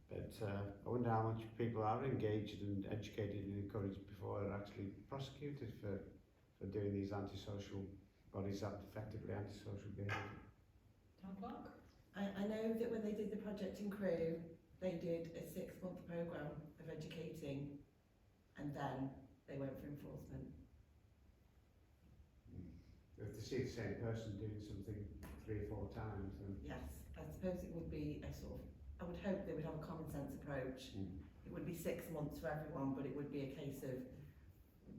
[SPEAKER 7] But I wonder how much people are engaged and educated and encouraged before they're actually prosecuted for doing these antisocial bodies that effectively antisocial behaviour.
[SPEAKER 1] Town clerk?
[SPEAKER 4] I know that when they did the project in Crewe, they did a 6-month programme of educating, and then they went for enforcement.
[SPEAKER 7] If they see the same person doing something 3 or 4 times, then
[SPEAKER 4] Yes, I suppose it would be a sort of, I would hope they would have a common sense approach. It would be 6 months for everyone, but it would be a case of,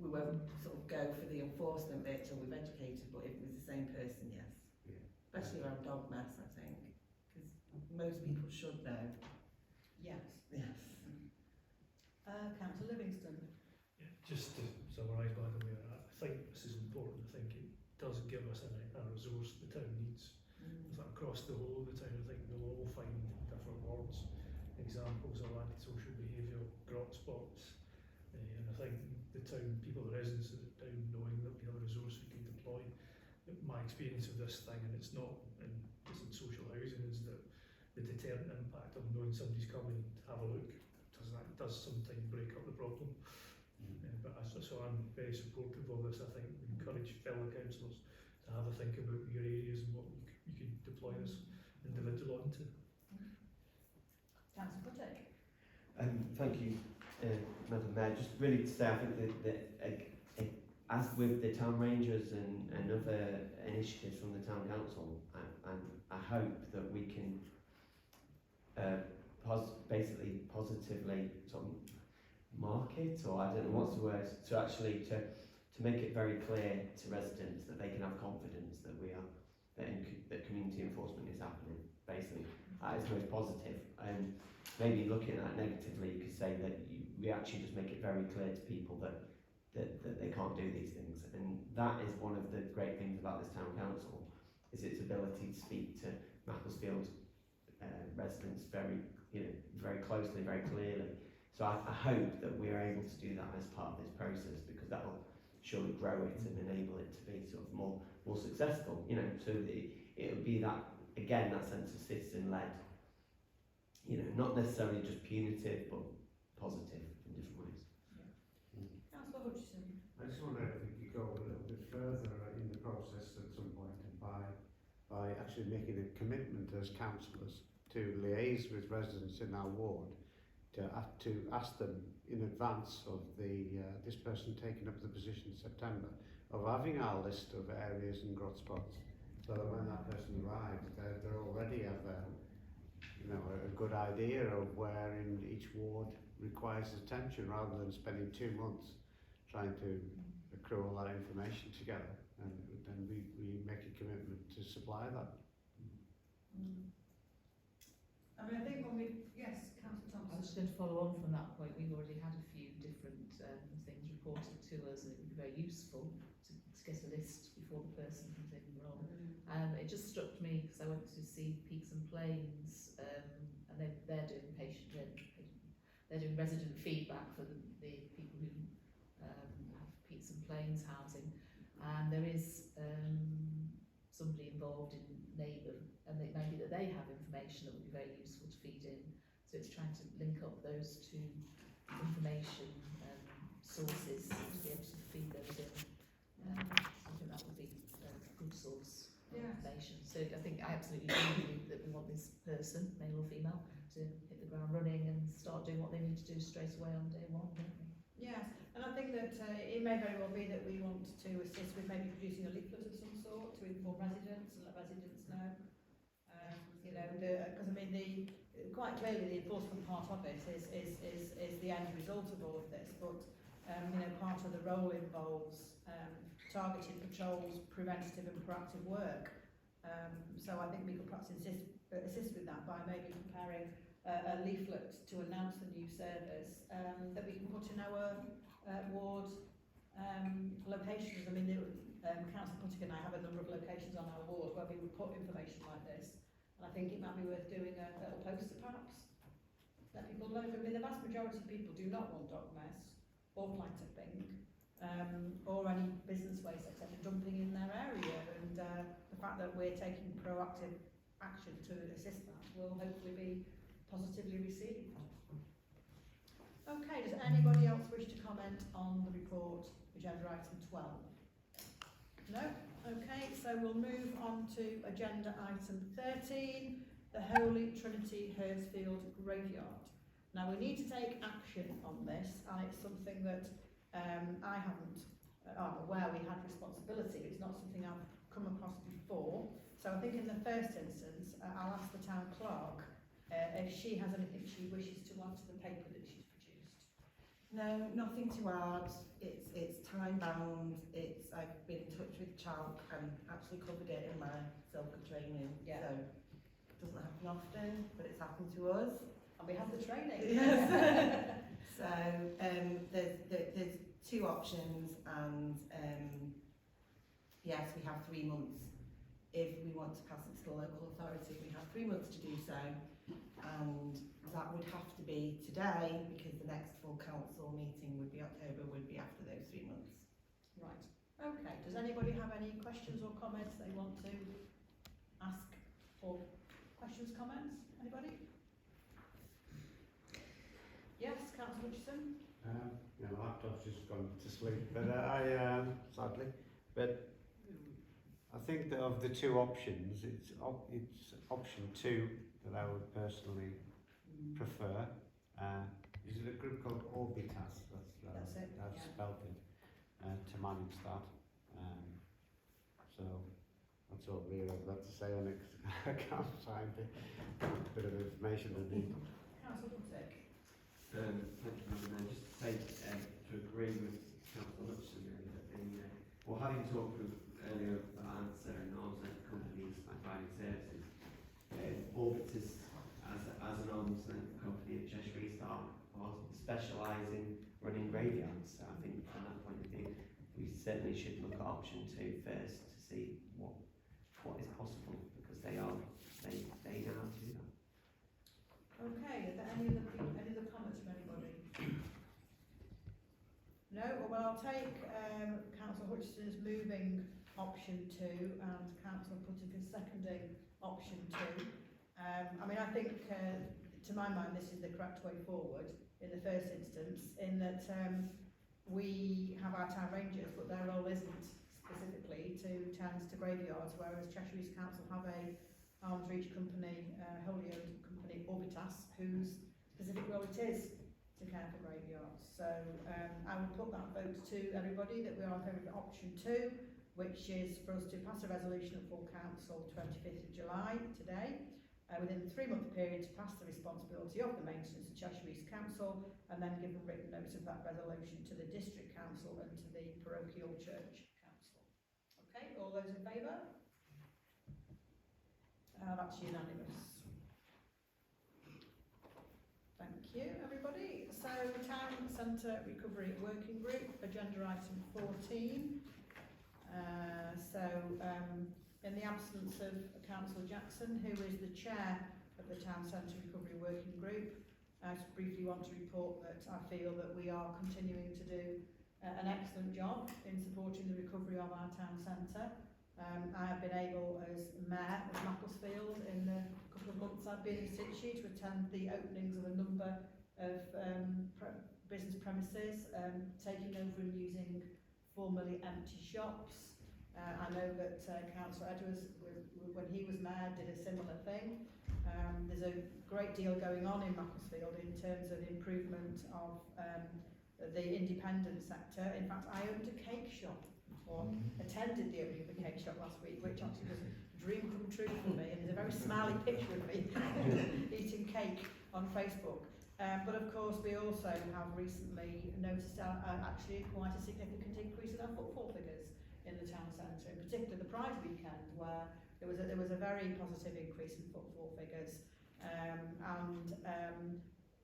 [SPEAKER 4] we won't sort of go for the enforcement bit till we've educated, but if it was the same person, yes.
[SPEAKER 7] Yeah.
[SPEAKER 4] Especially around dog mess, I think, because most people should know.
[SPEAKER 1] Yes.
[SPEAKER 4] Yes.
[SPEAKER 1] Councillor Livingston?
[SPEAKER 5] Yeah, just to summarise by the way, I think this is important. I think it does give us a resource the town needs. I think across the whole of the town, I think we'll all find different words, examples of antisocial behaviour, grot spots, and I think the town people, the residents of the town, knowing that we have a resource we can deploy. My experience of this thing, and it's not in social housing, is that the deterrent impact of knowing somebody's coming to have a look does sometimes break up the problem. So I'm very supportive of this. I think we encourage fellow councillors to have a think about your areas and what you can deploy this individual onto.
[SPEAKER 1] Councillor Buttick?
[SPEAKER 2] Thank you, Madam Mayor. Just really to say, I think that as with the town rangers and other initiatives from the town council, I hope that we can basically positively sort of market, or I don't know what's the word, to actually to make it very clear to residents that they can have confidence that that community enforcement is happening. Basically, that is most positive. And maybe looking at it negatively, you could say that we actually just make it very clear to people that they can't do these things. And that is one of the great things about this town council, is its ability to speak to Macclesfield residents very closely, very clearly. So I hope that we're able to do that as part of this process, because that will surely grow it and enable it to be sort of more successful. So that it'll be that, again, that sense of citizen-led. Not necessarily just punitive, but positive in different ways.
[SPEAKER 1] Councillor Hutchison?
[SPEAKER 7] I just wonder if we could go a little bit further in the process at some point, and by actually making a commitment as councillors to liaise with residents in our ward, to ask them in advance of this person taking up the position in September, of having our list of areas and grot spots, so that when that person arrives, they already have a good idea of where in each ward requires attention, rather than spending 2 months trying to accrue all that information together. And then we make a commitment to supply that.
[SPEAKER 1] I mean, I think yes, Councillor Thompson.
[SPEAKER 8] I was just going to follow on from that point. We've already had a few different things reported to us, and it would be very useful to get a list before the person comes in and wrong. It just struck me, because I went to see Peaks and Plains, and they're doing they're doing resident feedback for the people who have Peaks and Plains housing, and there is somebody involved in Neighbour, and it may be that they have information that would be very useful to feed in. So it's trying to link up those two information sources to be able to feed those in. I think that would be a good source of information. So I think I absolutely do believe that we want this person, male or female, to hit the ground running and start doing what they need to do straight away on day one, don't we?
[SPEAKER 1] Yes, and I think that that it may very well be that we want to assist with maybe producing a leaflet of some sort to inform residents and let residents know. You know, because I mean, quite clearly the enforcement part of it is the end result of all of this, but you know, part of the role involves targeted patrols, preventative and proactive work. So I think we could perhaps assist with that by maybe preparing a leaflet to announce the new service that we can put in our ward locations. I mean, Councillor Puttick and I have a number of locations on our ward where we would put information like this, and I think it might be worth doing a little poster perhaps. Let people know. I mean, the vast majority of people do not want dog mess or fly tipping. Or any business waste, etc., dumping in their area, and the fact that we're taking proactive action to assist that will hopefully be positively received. Okay, does anybody else wish to comment on the report, agenda item 12? No? Okay, so we'll move on to agenda item 13, the Holy Trinity Hursfield Graveyard. Now we need to take action on this, and it's something that I'm aware we had responsibility. It's not something I've come across before. So I think in the first instance, I'll ask the town clerk if she has anything she wishes to add to the paper that she's produced.
[SPEAKER 4] No, nothing to add. It's time bound. I've been in touch with Chalk and actually covered it in my Silka training.
[SPEAKER 1] Yeah.
[SPEAKER 4] So it doesn't happen often, but it's happened to us.
[SPEAKER 1] And we have the training.
[SPEAKER 4] Yes. So there's two options, and yes, we have 3 months. If we want to pass it to the local authority, we have 3 months to do so, and that would have to be today, because the next full council meeting would be October, would be after those 3 months.
[SPEAKER 1] Right. Okay. Does anybody have any questions or comments they want to ask? Or questions, comments? Anybody? Yes, Councillor Hutchison.
[SPEAKER 7] Yeah, my laptop's just gone to sleep, but sadly, but I think that of the two options, it's option 2 that I would personally prefer. Is it a group called Orbitas?
[SPEAKER 1] That's it.
[SPEAKER 7] I've
[SPEAKER 1] Yeah.
[SPEAKER 7] spelled it to manage that. So that's all really I've got to say on it. 'Cause I can't find it. A bit of information I need.
[SPEAKER 1] Councillor Puttick.
[SPEAKER 2] Thank you, Madam Mayor. Just to say, to agree with Councillor Hutchison, really, that having talked with earlier about Answer and arms length companies providing services, Orbitus as an arms length company at Cheshire East are specialise in running graveyards. So I think from that point of view, we certainly should look at option 2 first to see what is possible, because they know how to do that.
[SPEAKER 1] Okay, are there any other comments from anybody? No? Well, I'll take Councillor Hutchison's moving option 2 and Councillor Puttick's seconding option 2. I mean, I think, to my mind, this is the correct way forward in the first instance, in that we have our town rangers, but their role isn't specifically to tend to graveyards, whereas Cheshire East Council have a arms reach company, wholly owned company, Orbitas, whose specific role it is to care for graveyards. So I will put that vote to everybody that we are in favour of option 2, which is for us to pass a resolution at full council 25th of July today, within the 3-month period to pass the responsibility of the maintenance to Cheshire East Council, and then give a written notice of that resolution to the district council and to the parochial church council. Okay, all those in favour? That's unanimous. Thank you, everybody. So, Town Centre Recovery Working Group, agenda item 14. In the absence of Councillor Jackson, who is the chair of the Town Centre Recovery Working Group, I just briefly want to report that I feel that we are continuing to do an excellent job in supporting the recovery of our town centre. I have been able, as Mayor of Macclesfield, in the couple of months I've been in situ, to attend the openings of a number of business premises, taking over and using formerly empty shops. I know that Councillor Edwards, when he was Mayor, did a similar thing. There's a great deal going on in Macclesfield in terms of improvement of the independent sector. In fact, I owned a cake shop, or attended the opening of a cake shop last week, which actually was a dream come true for me, and there's a very smiley picture of me eating cake on Facebook. But of course, we also have recently noticed actually quite a significant increase in our footfall figures in the town centre, in particular the Pride weekend, where there was a very positive increase in footfall figures.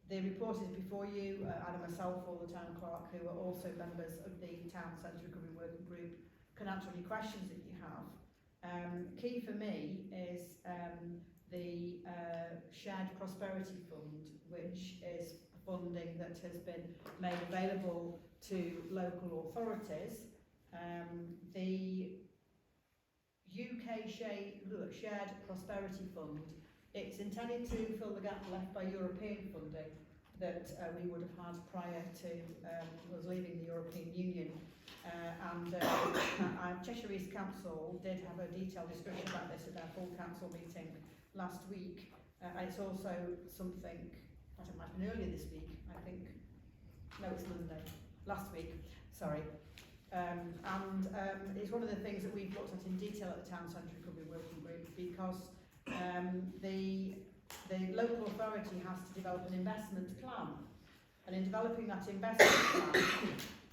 [SPEAKER 1] The report is before you, and myself or the town clerk, who are also members of the Town Centre Recovery Working Group, can answer any questions that you have. Key for me is the Shared Prosperity Fund, which is funding that has been made available to local authorities. The UK Shared Prosperity Fund, it's intended to fill the gap left by European funding that we would have had prior to us leaving the European Union. Cheshire East Council did have a detailed discussion about this at their full council meeting last week. It's also something, I don't know, it might have been earlier this week, I think. No, it's Monday. Last week, sorry. It's one of the things that we've looked at in detail at the Town Centre Recovery Working Group, because the local authority has to develop an investment plan, and in developing that investment plan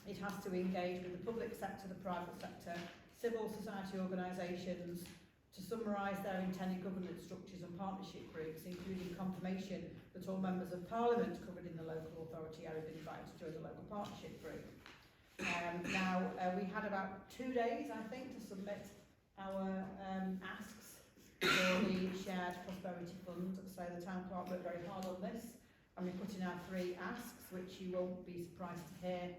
[SPEAKER 1] it has to engage with the public sector, the private sector, civil society organisations to summarise their intended governance structures and partnership groups, including confirmation that all members of Parliament covered in the local authority area have been invited to join the local partnership group. We had about 2 days, I think, to submit our asks for the Shared Prosperity Fund. So the town clerk worked very hard on this, and we put in our 3 asks, which you won't be surprised to hear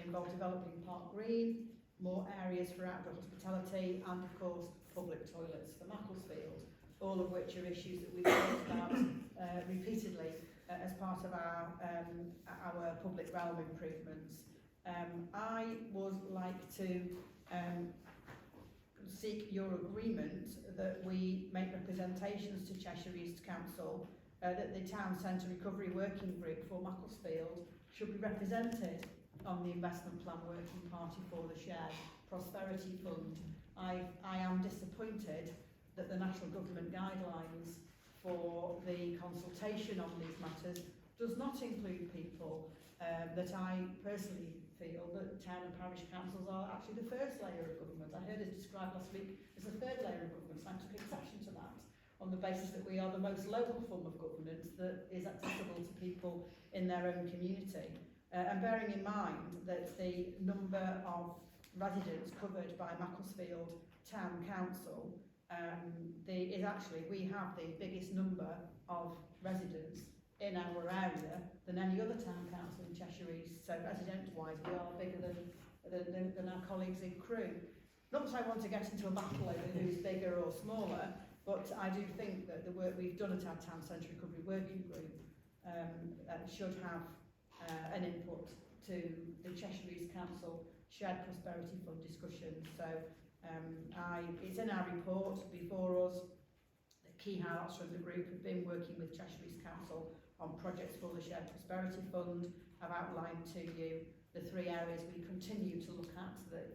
[SPEAKER 1] involve developing Park Green, more areas for outdoor hospitality, and of course public toilets for Macclesfield, all of which are issues that we've talked about repeatedly as part of our public realm improvements. I would like to seek your agreement that we make representations to Cheshire East Council that the Town Centre Recovery Working Group for Macclesfield should be represented on the investment plan working party for the Shared Prosperity Fund. I am disappointed that the National Government Guidelines for the consultation on these matters does not include people that I personally feel that town and parish councils are actually the first layer of government. I heard it described last week as the third layer of government, so I took exception to that on the basis that we are the most local form of governance that is accessible to people in their own community. And bearing in mind that the number of residents covered by Macclesfield Town Council is actually, we have the biggest number of residents in our area than any other town council in Cheshire East. So resident-wise, we are bigger than our colleagues in Crewe. Not that I want to get into a battle over who's bigger or smaller, but I do think that the work we've done at our Town Centre Recovery Working Group should have an input to the Cheshire East Council Shared Prosperity Fund discussion. So it's in our report before us. The key highlights from the group have been working with Cheshire East Council on projects for the Shared Prosperity Fund. I've outlined to you the 3 areas we continue to look at that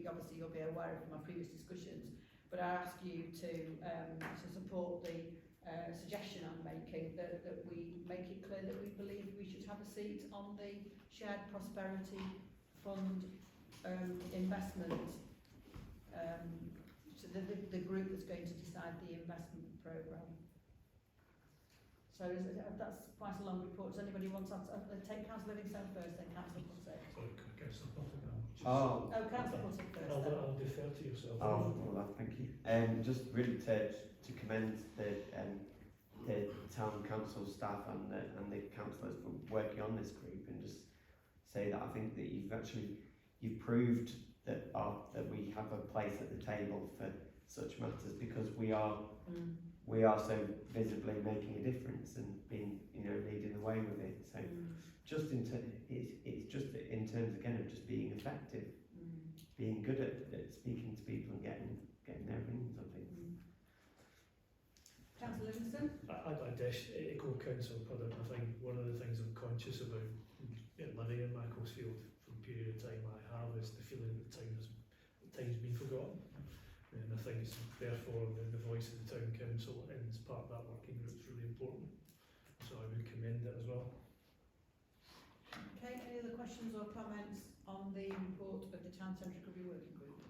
[SPEAKER 1] obviously you'll be aware of from our previous discussions, but I ask you to support the suggestion I'm making that we make it clear that we believe we should have a seat on the Shared Prosperity Fund investment, so the group that's going to decide the investment programme. So that's quite a long report. Does anybody want to take Councillor Livingstone first, then Councillor Puttick?
[SPEAKER 5] Sorry, Councillor Puttick.
[SPEAKER 2] Oh,
[SPEAKER 1] Councillor Puttick first. Then.
[SPEAKER 5] I'll defer to yourself.
[SPEAKER 2] oh, well, thank you. Just really to commend the town council staff and the councillors for working on this group, and just say that I think that you've proved that we have a place at the table for such matters, because we are so visibly making a difference and being, leading the way with it. So just it's just in terms again of just being effective, being good at speaking to people and getting their opinions on things.
[SPEAKER 1] Councillor Livingstone?
[SPEAKER 5] I just echo Councillor Puttick. I think one of the things I'm conscious about living in Macclesfield think it's therefore the voice of the town council and as part of that working group is really important. So I would commend it as well.
[SPEAKER 1] Okay, any other questions or comments on the report of the Town Centre Recovery Working Group?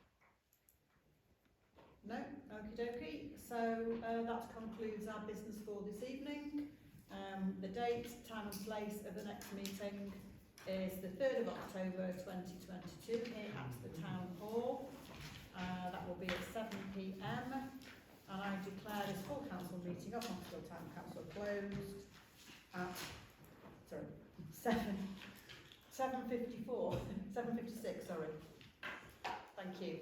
[SPEAKER 1] No? Okie dokie. So that concludes our business for this evening. The date, time and place of the next meeting is the 3rd of October 2022 here at the Town Hall. That will be at 7 p.m. and I declare this full council meeting of Monksfield Town Council closed at 7:56, sorry. Thank you.